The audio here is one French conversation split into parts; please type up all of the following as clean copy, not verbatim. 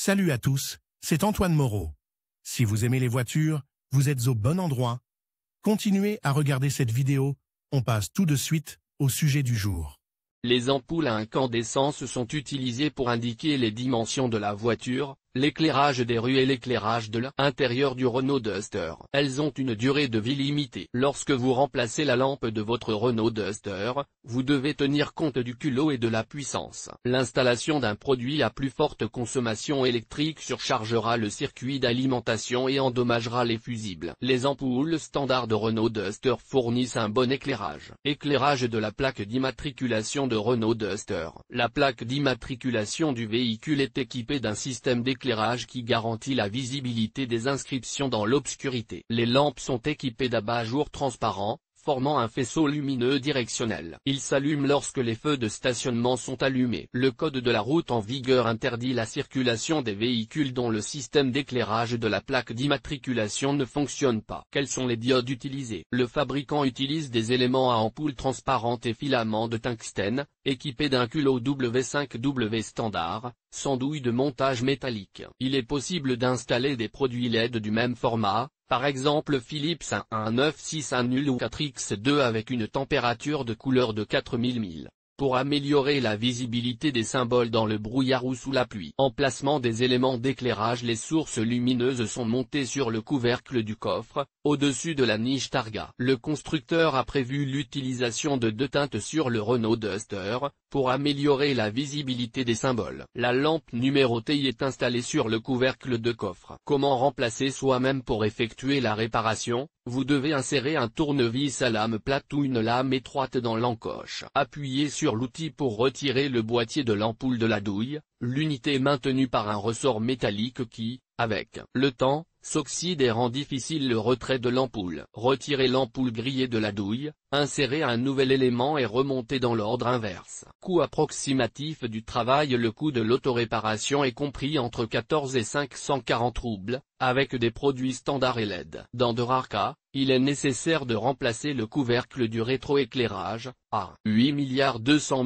Salut à tous, c'est Antoine Moreau. Si vous aimez les voitures, vous êtes au bon endroit. Continuez à regarder cette vidéo, on passe tout de suite au sujet du jour. Les ampoules à incandescence sont utilisées pour indiquer les dimensions de la voiture, l'éclairage des rues et l'éclairage de l'intérieur du Renault Duster. Elles ont une durée de vie limitée. Lorsque vous remplacez la lampe de votre Renault Duster, vous devez tenir compte du culot et de la puissance. L'installation d'un produit à plus forte consommation électrique surchargera le circuit d'alimentation et endommagera les fusibles. Les ampoules standards de Renault Duster fournissent un bon éclairage. Éclairage de la plaque d'immatriculation de Renault Duster. La plaque d'immatriculation du véhicule est équipée d'un système d'éclairage qui garantit la visibilité des inscriptions dans l'obscurité. Les lampes sont équipées d'abat-jour transparents, formant un faisceau lumineux directionnel. Il s'allume lorsque les feux de stationnement sont allumés. Le code de la route en vigueur interdit la circulation des véhicules dont le système d'éclairage de la plaque d'immatriculation ne fonctionne pas. Quels sont les diodes utilisés? Le fabricant utilise des éléments à ampoule transparente et filaments de tungstène, équipés d'un culot W5W standard, sans douille de montage métallique. Il est possible d'installer des produits LED du même format, par exemple Philips 11961 ou 4X2 avec une température de couleur de 4000 mille. Pour améliorer la visibilité des symboles dans le brouillard ou sous la pluie. Emplacement des éléments d'éclairage. Les sources lumineuses sont montées sur le couvercle du coffre, au-dessus de la niche targa. Le constructeur a prévu l'utilisation de deux teintes sur le Renault Duster, pour améliorer la visibilité des symboles. La lampe numérotée y est installée sur le couvercle de coffre. Comment remplacer soi-même? Pour effectuer la réparation, vous devez insérer un tournevis à lame plate ou une lame étroite dans l'encoche. Appuyez sur l'outil pour retirer le boîtier de l'ampoule de la douille. L'unité est maintenue par un ressort métallique qui, avec le temps, s'oxyde et rend difficile le retrait de l'ampoule. Retirez l'ampoule grillée de la douille, insérez un nouvel élément et remontez dans l'ordre inverse. Coût approximatif du travail. Le coût de l'autoréparation est compris entre 14 et 540 roubles, avec des produits standards et LED. Dans de rares cas, il est nécessaire de remplacer le couvercle du rétroéclairage, à 8 200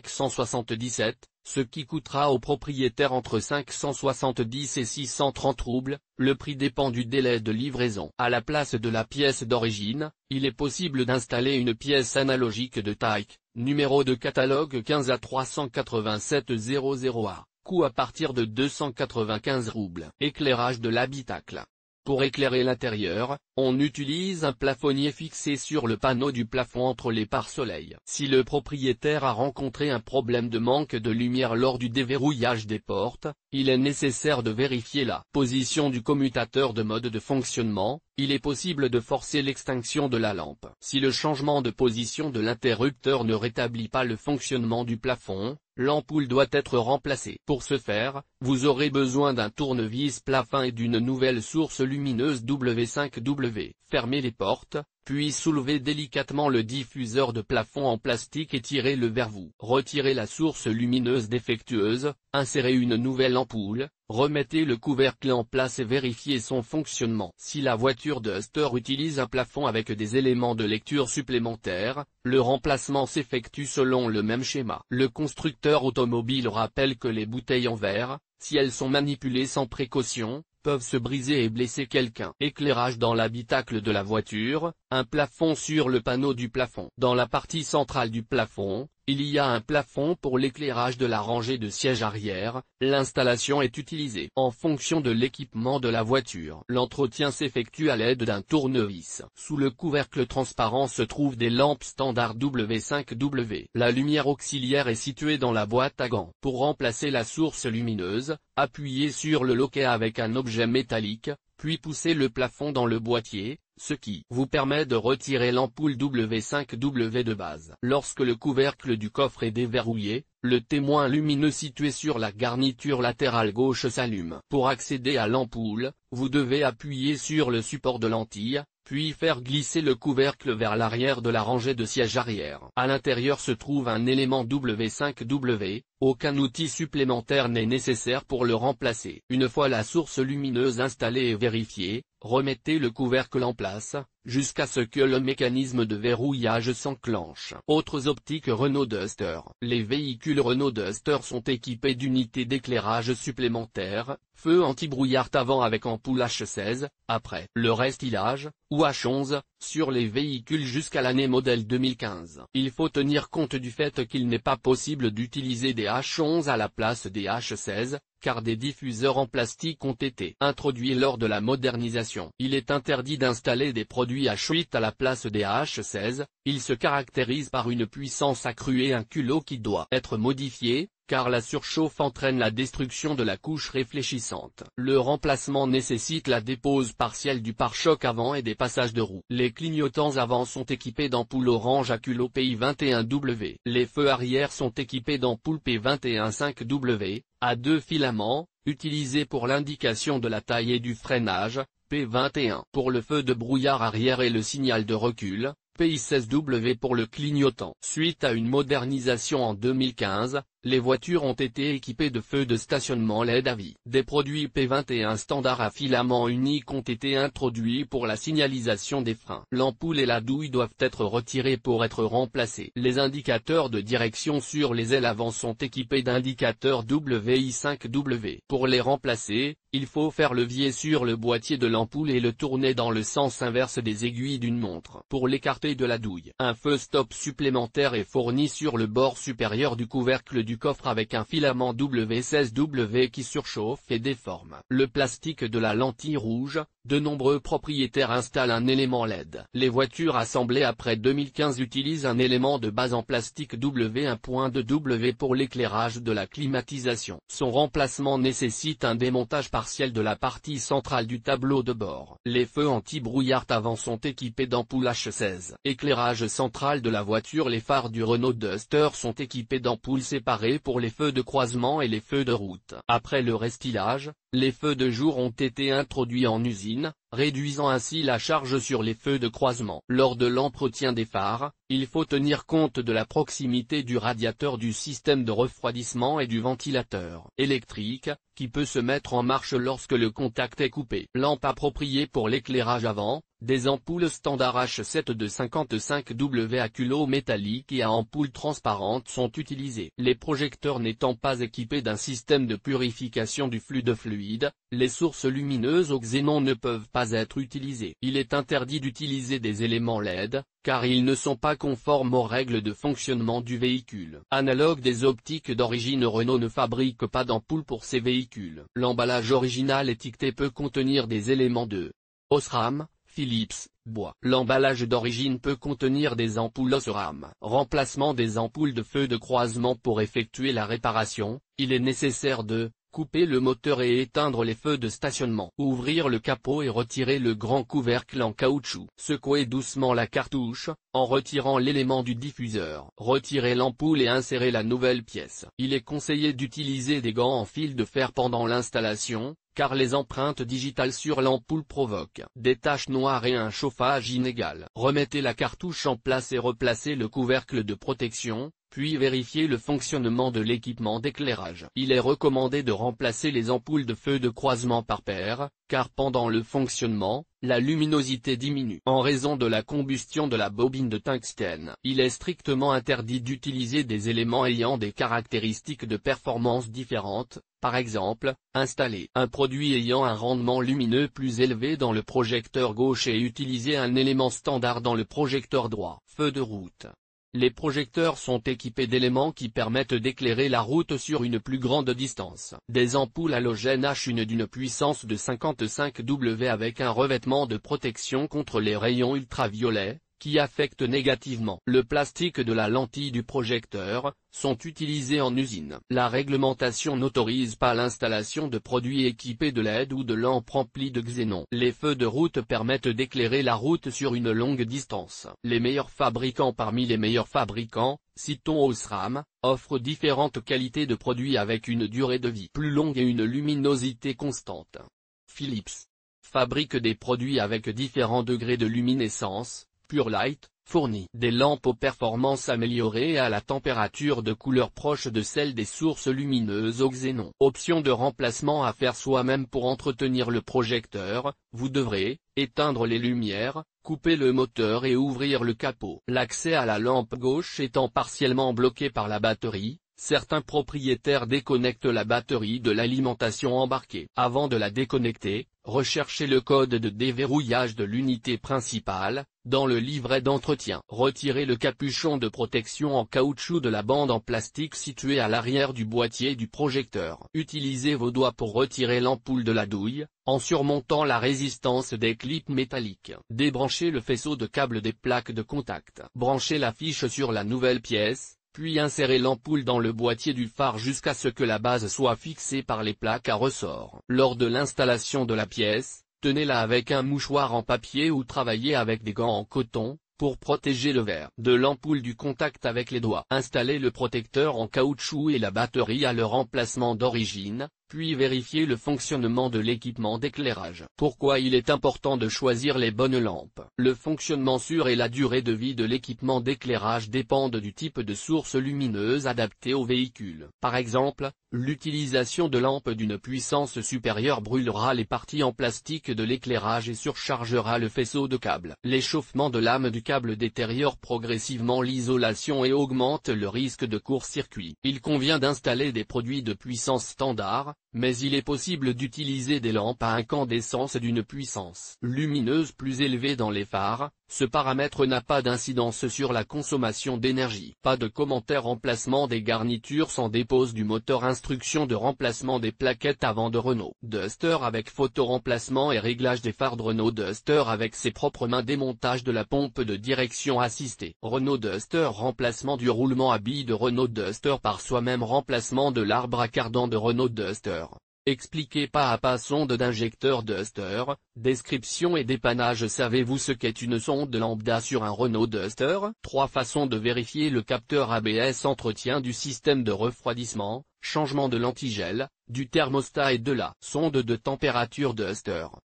577, ce qui coûtera au propriétaire entre 570 et 630 roubles, le prix dépend du délai de livraison. À la place de la pièce d'origine, il est possible d'installer une pièce analogique de Tyke, numéro de catalogue 15 à 387 00A, coût à partir de 295 roubles. Éclairage de l'habitacle. Pour éclairer l'intérieur, on utilise un plafonnier fixé sur le panneau du plafond entre les pare-soleil. Si le propriétaire a rencontré un problème de manque de lumière lors du déverrouillage des portes, il est nécessaire de vérifier la position du commutateur de mode de fonctionnement. Il est possible de forcer l'extinction de la lampe. Si le changement de position de l'interrupteur ne rétablit pas le fonctionnement du plafond, l'ampoule doit être remplacée. Pour ce faire, vous aurez besoin d'un tournevis plat fin et d'une nouvelle source lumineuse W5W. Fermez les portes, puis soulevez délicatement le diffuseur de plafond en plastique et tirez-le vers vous. Retirez la source lumineuse défectueuse, insérez une nouvelle ampoule, remettez le couvercle en place et vérifiez son fonctionnement. Si la voiture Duster utilise un plafond avec des éléments de lecture supplémentaires, le remplacement s'effectue selon le même schéma. Le constructeur automobile rappelle que les bouteilles en verre, si elles sont manipulées sans précaution, peuvent se briser et blesser quelqu'un. Éclairage dans l'habitacle de la voiture. Un plafond sur le panneau du plafond. Dans la partie centrale du plafond, il y a un plafond pour l'éclairage de la rangée de sièges arrière. L'installation est utilisée en fonction de l'équipement de la voiture. L'entretien s'effectue à l'aide d'un tournevis. Sous le couvercle transparent se trouvent des lampes standard W5W. La lumière auxiliaire est située dans la boîte à gants. Pour remplacer la source lumineuse, appuyez sur le loquet avec un objet métallique, puis poussez le plafond dans le boîtier, ce qui vous permet de retirer l'ampoule W5W de base. Lorsque le couvercle du coffre est déverrouillé, le témoin lumineux situé sur la garniture latérale gauche s'allume. Pour accéder à l'ampoule, vous devez appuyer sur le support de lentille, puis faire glisser le couvercle vers l'arrière de la rangée de sièges arrière. À l'intérieur se trouve un élément W5W, aucun outil supplémentaire n'est nécessaire pour le remplacer. Une fois la source lumineuse installée et vérifiée, remettez le couvercle en place, jusqu'à ce que le mécanisme de verrouillage s'enclenche. Autres optiques Renault Duster. Les véhicules Renault Duster sont équipés d'unités d'éclairage supplémentaires, feu anti-brouillard avant avec ampoule H16, après le restylage, ou H11, sur les véhicules jusqu'à l'année modèle 2015. Il faut tenir compte du fait qu'il n'est pas possible d'utiliser des H11 à la place des H16, car des diffuseurs en plastique ont été introduits lors de la modernisation. Il est interdit d'installer des produits H8 à la place des H16, ils se caractérisent par une puissance accrue et un culot qui doit être modifié, car la surchauffe entraîne la destruction de la couche réfléchissante. Le remplacement nécessite la dépose partielle du pare-choc avant et des passages de roues. Les clignotants avant sont équipés d'ampoules orange à culot PI21W. Les feux arrière sont équipés d'ampoules P215W, à 2 filaments, utilisés pour l'indication de la taille et du freinage, P21 pour le feu de brouillard arrière et le signal de recul, PI16W pour le clignotant. Suite à une modernisation en 2015, les voitures ont été équipées de feux de stationnement LED à vie. Des produits P21 standard à filament unique ont été introduits pour la signalisation des freins. L'ampoule et la douille doivent être retirées pour être remplacées. Les indicateurs de direction sur les ailes avant sont équipés d'indicateurs WI5W. Pour les remplacer, il faut faire levier sur le boîtier de l'ampoule et le tourner dans le sens inverse des aiguilles d'une montre. Pour l'écarter de la douille, un feu stop supplémentaire est fourni sur le bord supérieur du couvercle du coffre avec un filament W16W qui surchauffe et déforme le plastique de la lentille rouge. De nombreux propriétaires installent un élément LED. Les voitures assemblées après 2015 utilisent un élément de base en plastique W1.2W pour l'éclairage de la climatisation. Son remplacement nécessite un démontage partiel de la partie centrale du tableau de bord. Les feux anti-brouillard avant sont équipés d'ampoules H16. Éclairage central de la voiture. Les phares du Renault Duster sont équipés d'ampoules séparées pour les feux de croisement et les feux de route. Après le restylage, les feux de jour ont été introduits en usine, réduisant ainsi la charge sur les feux de croisement. Lors de l'entretien des phares, il faut tenir compte de la proximité du radiateur du système de refroidissement et du ventilateur électrique, qui peut se mettre en marche lorsque le contact est coupé. Lampe appropriée pour l'éclairage avant. Des ampoules standard H7 de 55W à culot métallique et à ampoule transparente sont utilisées. Les projecteurs n'étant pas équipés d'un système de purification du flux de fluide, les sources lumineuses au xénon ne peuvent pas être utilisées. Il est interdit d'utiliser des éléments LED, car ils ne sont pas conformes aux règles de fonctionnement du véhicule. Analogue des optiques d'origine, Renault ne fabrique pas d'ampoules pour ces véhicules. L'emballage original étiqueté peut contenir des éléments de Osram, Philips, bois. L'emballage d'origine peut contenir des ampoules Osram. Remplacement des ampoules de feu de croisement. Pour effectuer la réparation, il est nécessaire de couper le moteur et éteindre les feux de stationnement. Ouvrir le capot et retirer le grand couvercle en caoutchouc. Secouer doucement la cartouche, en retirant l'élément du diffuseur. Retirer l'ampoule et insérer la nouvelle pièce. Il est conseillé d'utiliser des gants en fil de fer pendant l'installation, car les empreintes digitales sur l'ampoule provoquent des taches noires et un chauffage inégal. Remettez la cartouche en place et replacez le couvercle de protection, puis vérifiez le fonctionnement de l'équipement d'éclairage. Il est recommandé de remplacer les ampoules de feu de croisement par paire, car pendant le fonctionnement, la luminosité diminue. En raison de la combustion de la bobine de tungstène, il est strictement interdit d'utiliser des éléments ayant des caractéristiques de performance différentes. Par exemple, installer un produit ayant un rendement lumineux plus élevé dans le projecteur gauche et utiliser un élément standard dans le projecteur droit. Feu de route. Les projecteurs sont équipés d'éléments qui permettent d'éclairer la route sur une plus grande distance. Des ampoules halogènes H1 d'une puissance de 55W avec un revêtement de protection contre les rayons ultraviolets, qui affectent négativement le plastique de la lentille du projecteur, sont utilisés en usine. La réglementation n'autorise pas l'installation de produits équipés de LED ou de lampes remplies de xénon. Les feux de route permettent d'éclairer la route sur une longue distance. Les meilleurs fabricants. Parmi les meilleurs fabricants, citons Osram, offrent différentes qualités de produits avec une durée de vie plus longue et une luminosité constante. Philips fabrique des produits avec différents degrés de luminescence. Purelight fournit des lampes aux performances améliorées et à la température de couleur proche de celle des sources lumineuses au xénon. Option de remplacement à faire soi-même. Pour entretenir le projecteur, vous devrez éteindre les lumières, couper le moteur et ouvrir le capot. L'accès à la lampe gauche étant partiellement bloqué par la batterie, certains propriétaires déconnectent la batterie de l'alimentation embarquée. Avant de la déconnecter, recherchez le code de déverrouillage de l'unité principale, dans le livret d'entretien. Retirez le capuchon de protection en caoutchouc de la bande en plastique située à l'arrière du boîtier du projecteur. Utilisez vos doigts pour retirer l'ampoule de la douille, en surmontant la résistance des clips métalliques. Débranchez le faisceau de câble des plaques de contact. Branchez la fiche sur la nouvelle pièce, puis insérez l'ampoule dans le boîtier du phare jusqu'à ce que la base soit fixée par les plaques à ressort. Lors de l'installation de la pièce, tenez-la avec un mouchoir en papier ou travaillez avec des gants en coton, pour protéger le verre de l'ampoule du contact avec les doigts. Installez le protecteur en caoutchouc et la batterie à leur emplacement d'origine, puis vérifiez le fonctionnement de l'équipement d'éclairage. Pourquoi il est important de choisir les bonnes lampes? Le fonctionnement sûr et la durée de vie de l'équipement d'éclairage dépendent du type de source lumineuse adaptée au véhicule. Par exemple, l'utilisation de lampes d'une puissance supérieure brûlera les parties en plastique de l'éclairage et surchargera le faisceau de câble. L'échauffement de lame du câble détériore progressivement l'isolation et augmente le risque de court-circuit. Il convient d'installer des produits de puissance standard, mais il est possible d'utiliser des lampes à incandescence d'une puissance lumineuse plus élevée dans les phares. Ce paramètre n'a pas d'incidence sur la consommation d'énergie. Pas de commentaire. Remplacement des garnitures sans dépose du moteur. Instruction de remplacement des plaquettes avant de Renault Duster avec photo-remplacement et réglage des phares de Renault Duster avec ses propres mains. Démontage de la pompe de direction assistée. Renault Duster. Remplacement du roulement à billes de Renault Duster par soi-même. Remplacement de l'arbre à cardan de Renault Duster. Expliquez pas à pas sonde d'injecteur Duster, description et dépannage. Savez-vous ce qu'est une sonde lambda sur un Renault Duster? 3 façons de vérifier le capteur ABS. Entretien du système de refroidissement, changement de l'antigel, du thermostat et de la sonde de température Duster.